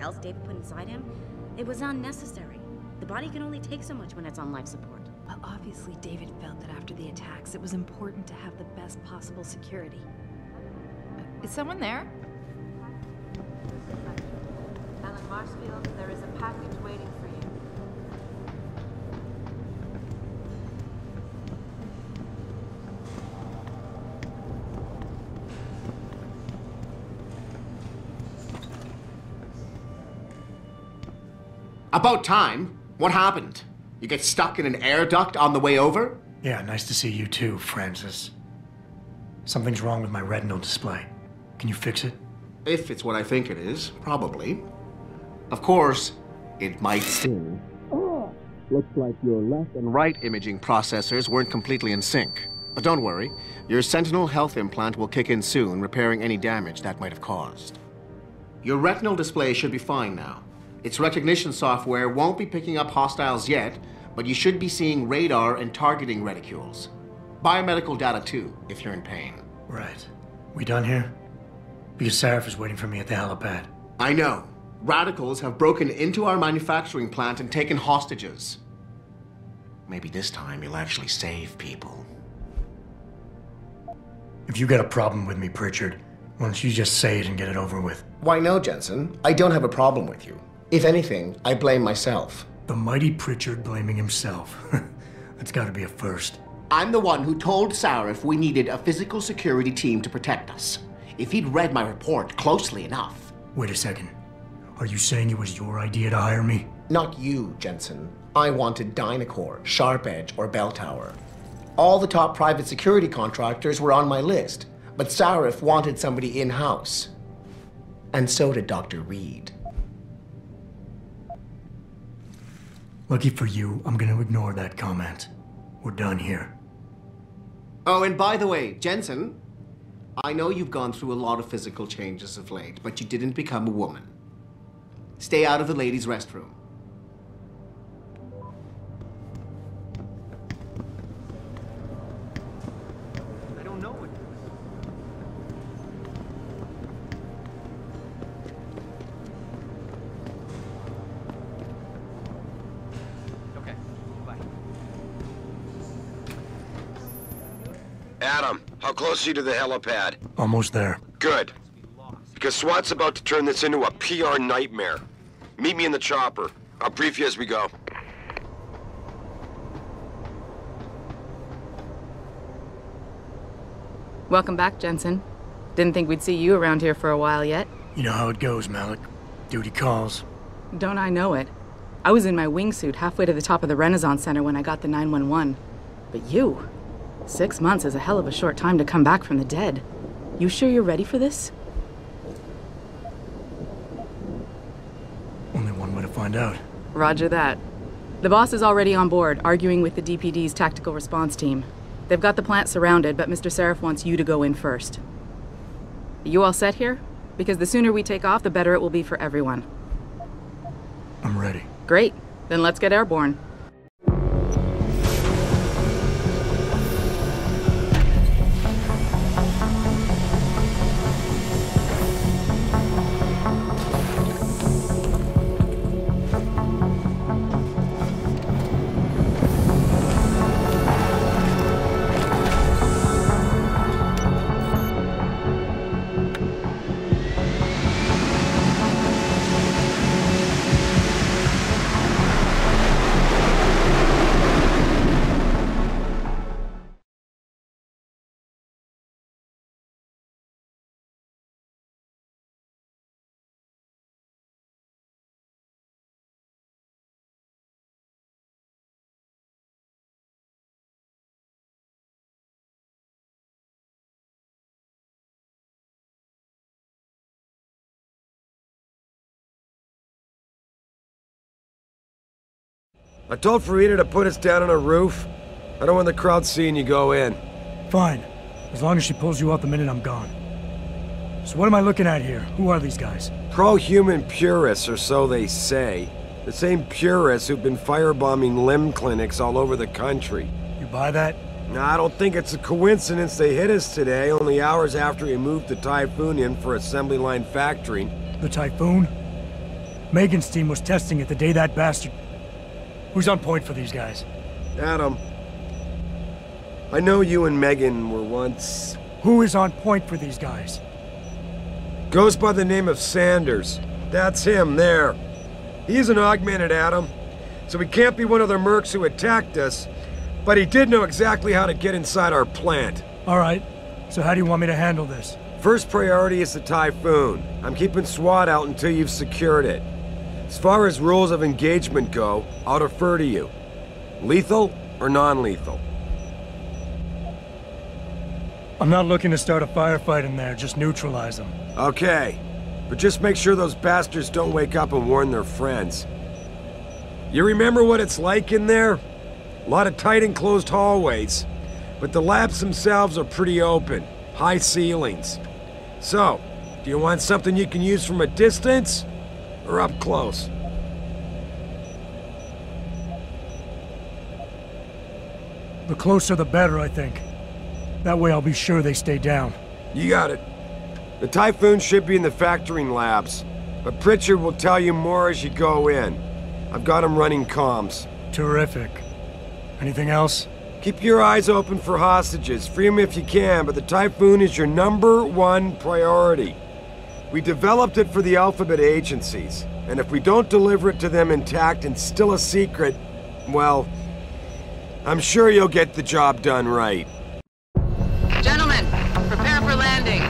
else David put inside him, it was unnecessary. The body can only take so much when it's on life support. Well, obviously David felt that after the attacks, it was important to have the best possible security. Is someone there? Alan Marshfield, there is a package waiting for you. About time. What happened? You get stuck in an air duct on the way over? Yeah, nice to see you too, Francis. Something's wrong with my retinal display. Can you fix it? If it's what I think it is, probably. Of course, it might still. Looks like your left and right imaging processors weren't completely in sync. But don't worry, your Sentinel health implant will kick in soon, repairing any damage that might have caused. Your retinal display should be fine now. Its recognition software won't be picking up hostiles yet, but you should be seeing radar and targeting reticules. Biomedical data too, if you're in pain. Right. We done here? Because Sarif is waiting for me at the helipad. I know. Radicals have broken into our manufacturing plant and taken hostages. Maybe this time you'll actually save people. If you got a problem with me, Pritchard, why don't you just say it and get it over with? Why no, Jensen? I don't have a problem with you. If anything, I blame myself. The mighty Pritchard blaming himself. That's gotta be a first. I'm the one who told Sarif we needed a physical security team to protect us. If he'd read my report closely enough. Wait a second. Are you saying it was your idea to hire me? Not you, Jensen. I wanted Dynacore, Sharp Edge, or Bell Tower. All the top private security contractors were on my list, but Sarif wanted somebody in-house. And so did Dr. Reed. Lucky for you, I'm gonna ignore that comment. We're done here. Oh, and by the way, Jensen, I know you've gone through a lot of physical changes of late, but you didn't become a woman. Stay out of the ladies' restroom. I don't know what. Okay, bye. Adam, how close are you to the helipad? Almost there. Good. Because SWAT's about to turn this into a PR nightmare. Meet me in the chopper. I'll brief you as we go. Welcome back, Jensen. Didn't think we'd see you around here for a while yet. You know how it goes, Malik. Duty calls. Don't I know it? I was in my wingsuit halfway to the top of the Renaissance Center when I got the 911. But you? 6 months is a hell of a short time to come back from the dead. You sure you're ready for this? Only one way to find out. Roger that. The boss is already on board, arguing with the DPD's tactical response team. They've got the plant surrounded, but Mr. Sarif wants you to go in first. You all set here? Because the sooner we take off, the better it will be for everyone. I'm ready. Great. Then let's get airborne. I told Farida to put us down on a roof. I don't want the crowd seeing you go in. Fine. As long as she pulls you out the minute I'm gone. So what am I looking at here? Who are these guys? Pro-human purists, or so they say. The same purists who've been firebombing limb clinics all over the country. You buy that? Nah, I don't think it's a coincidence they hit us today, only hours after we moved the Typhoon in for assembly line factory. The Typhoon? Megan's team was testing it the day that bastard... Who's on point for these guys? Adam, I know you and Megan were once... Who is on point for these guys? Goes by the name of Sanders. That's him, there. He's an augmented Adam, so he can't be one of the mercs who attacked us, but he did know exactly how to get inside our plant. All right. So how do you want me to handle this? First priority is the Typhoon. I'm keeping SWAT out until you've secured it. As far as rules of engagement go, I'll defer to you. Lethal or non-lethal? I'm not looking to start a firefight in there, just neutralize them. Okay, but just make sure those bastards don't wake up and warn their friends. You remember what it's like in there? A lot of tight enclosed hallways, but the labs themselves are pretty open, high ceilings. So, do you want something you can use from a distance, or up close? The closer the better, I think. That way I'll be sure they stay down. You got it. The Typhoon should be in the factoring labs, but Pritchard will tell you more as you go in. I've got him running comms. Terrific. Anything else? Keep your eyes open for hostages. Free them if you can, but the Typhoon is your #1 priority. We developed it for the Alphabet agencies, and if we don't deliver it to them intact and still a secret, well, I'm sure you'll get the job done right. Gentlemen, prepare for landing.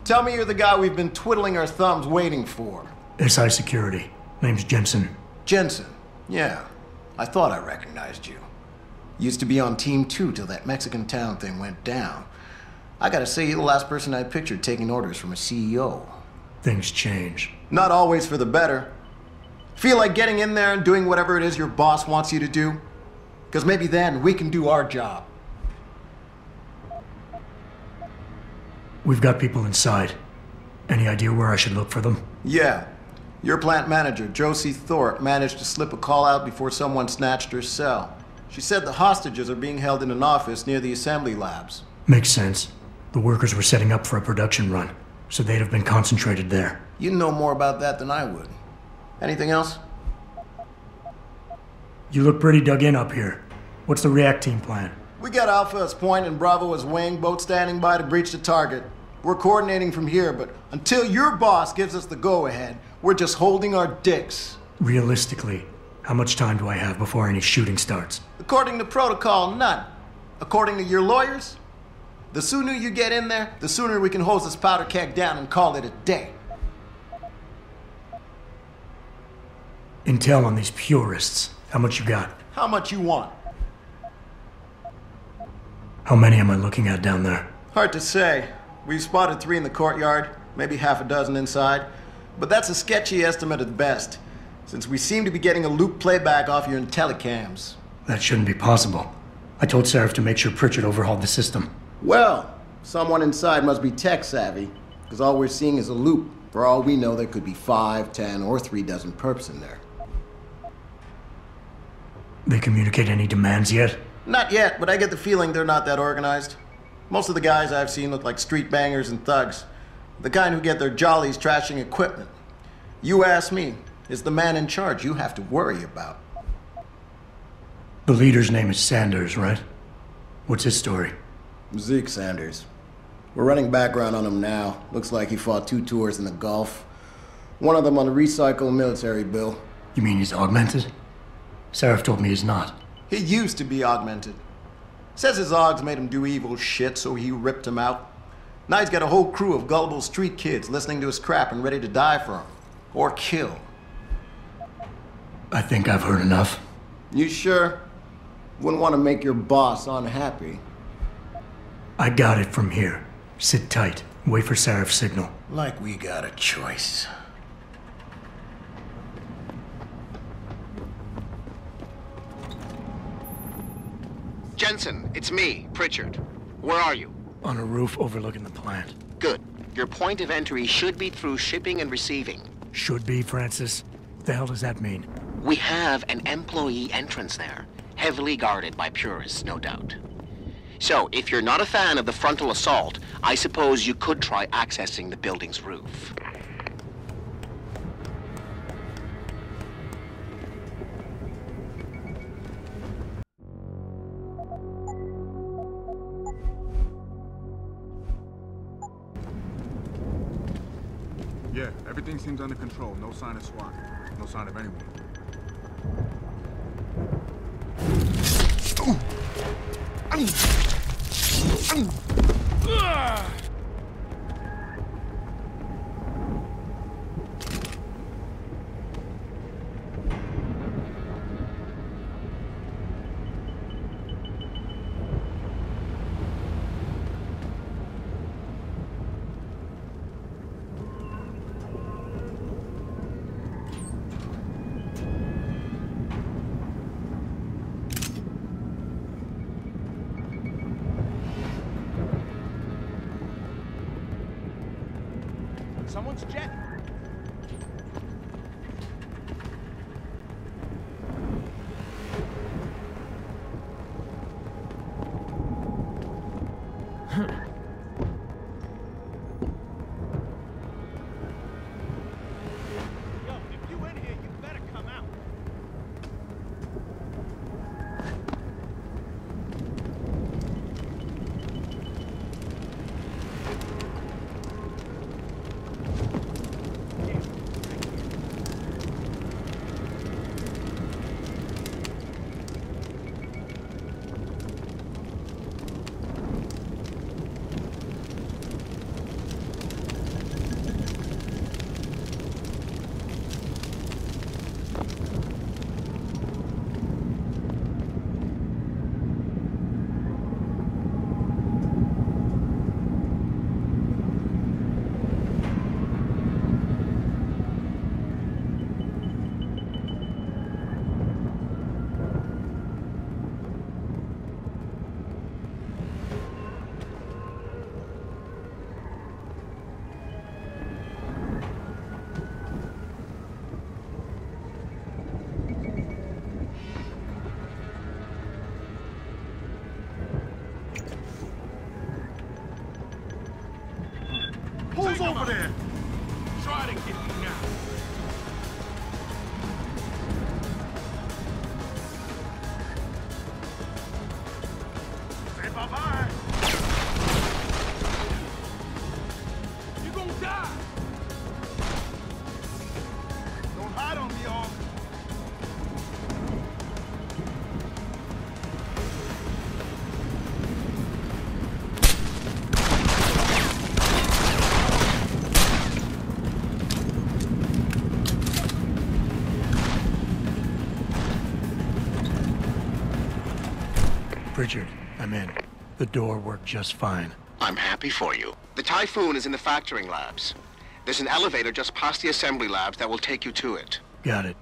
Tell me you're the guy we've been twiddling our thumbs waiting for. SI Security. Name's Jensen. Jensen. Yeah. I thought I recognized you. Used to be on Team 2 till that Mexican town thing went down. I gotta say, you're the last person I pictured taking orders from a CEO. Things change. Not always for the better. Feel like getting in there and doing whatever it is your boss wants you to do? Because maybe then we can do our job. We've got people inside. Any idea where I should look for them? Yeah. Your plant manager, Josie Thorpe, managed to slip a call out before someone snatched her cell. She said the hostages are being held in an office near the assembly labs. Makes sense. The workers were setting up for a production run, so they'd have been concentrated there. You know more about that than I would. Anything else? You look pretty dug in up here. What's the react team plan? We got Alpha as point and Bravo as wing, both standing by to breach the target. We're coordinating from here, but until your boss gives us the go-ahead, we're just holding our dicks. Realistically, how much time do I have before any shooting starts? According to protocol, none. According to your lawyers, the sooner you get in there, the sooner we can hose this powder keg down and call it a day. Intel on these purists. How much you got? How much you want? How many am I looking at down there? Hard to say. We've spotted 3 in the courtyard, maybe half a dozen inside. But that's a sketchy estimate at best, since we seem to be getting a loop playback off your telecams. That shouldn't be possible. I told Seraph to make sure Pritchard overhauled the system. Well, someone inside must be tech savvy, because all we're seeing is a loop. For all we know, there could be 5, 10, or 3 dozen perps in there. They communicate any demands yet? Not yet, but I get the feeling they're not that organized. Most of the guys I've seen look like street bangers and thugs. The kind who get their jollies trashing equipment. You ask me, it's the man in charge you have to worry about. The leader's name is Sanders, right? What's his story? Zeke Sanders. We're running background on him now. Looks like he fought 2 tours in the Gulf. One of them on a recycled military bill. You mean he's augmented? Seraph told me he's not. He used to be augmented. Says his Augs made him do evil shit, so he ripped him out. Now he's got a whole crew of gullible street kids listening to his crap and ready to die for him. Or kill. I think I've heard enough. You sure? Wouldn't want to make your boss unhappy. I got it from here. Sit tight. Wait for Seraph's signal. Like we got a choice. Jensen, it's me, Pritchard. Where are you? On a roof overlooking the plant. Good. Your point of entry should be through shipping and receiving. Should be, Francis. What the hell does that mean? We have an employee entrance there, heavily guarded by purists, no doubt. So, if you're not a fan of the frontal assault, I suppose you could try accessing the building's roof. Yeah, everything seems under control. No sign of SWAT. No sign of anyone. Someone's jet. Yo, if you in here, you better come out. Who's over there? Try to get me now. Say bye-bye. You gonna die. Don't hide on me, all. Pritchard, I'm in. The door worked just fine. I'm happy for you. The Typhoon is in the factoring labs. There's an elevator just past the assembly labs that will take you to it. Got it.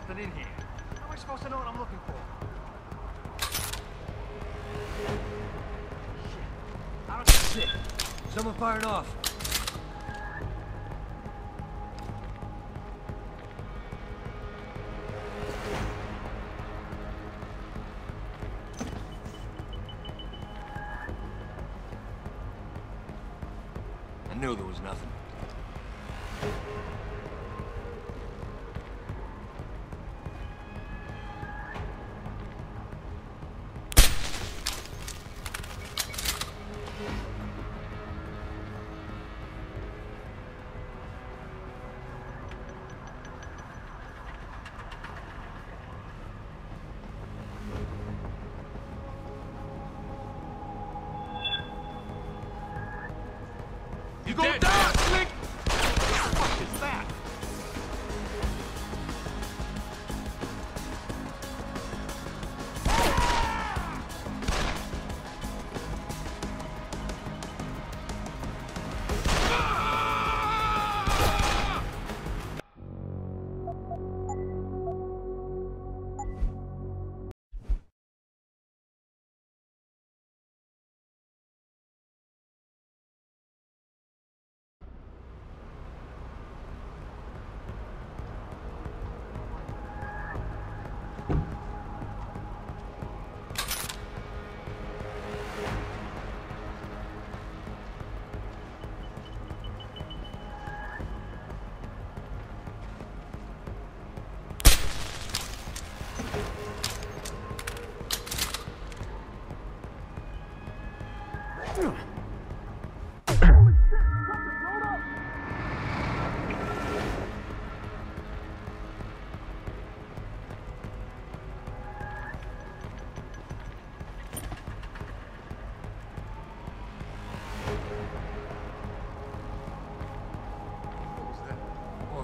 something in here. How am I supposed to know what I'm looking for? Shit. I don't see shit. Someone firing off. I knew there was nothing. You go down, Slick! What the fuck is that?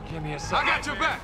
Give me a second. I got your back!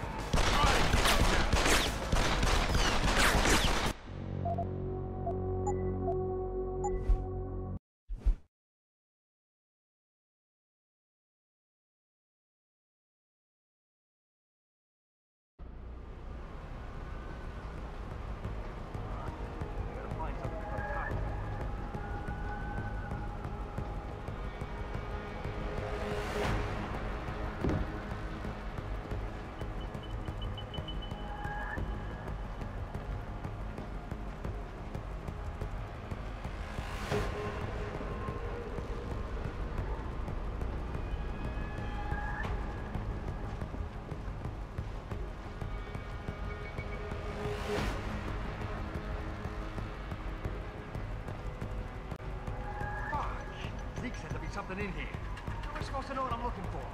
Something in here. How am I supposed to know what I'm looking for?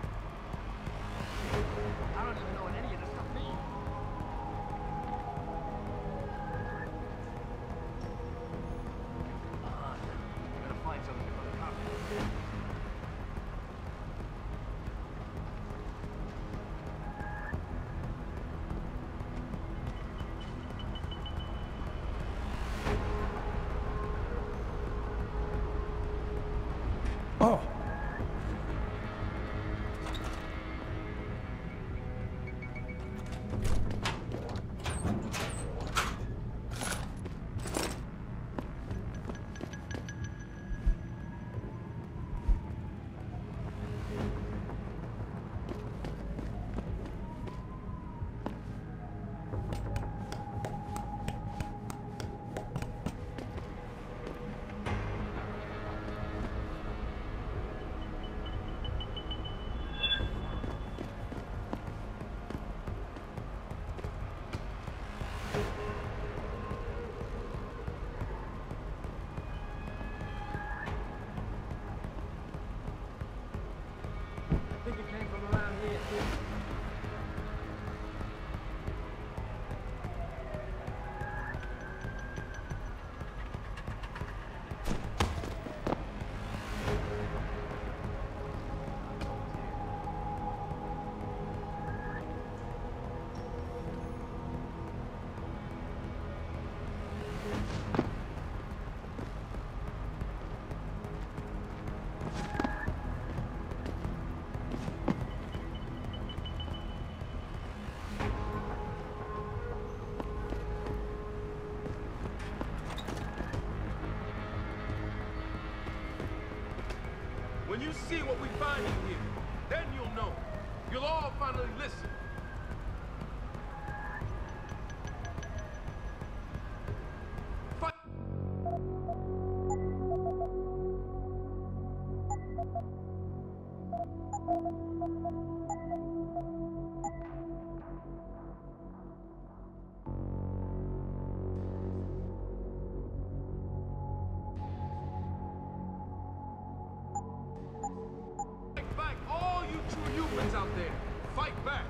I don't even know what any of this stuff means. Come on. I gotta find something before the cops. Oh. finding here. Then you'll know. You'll all finally listen. Fight. Fight back, all you true humans out there. Fight back.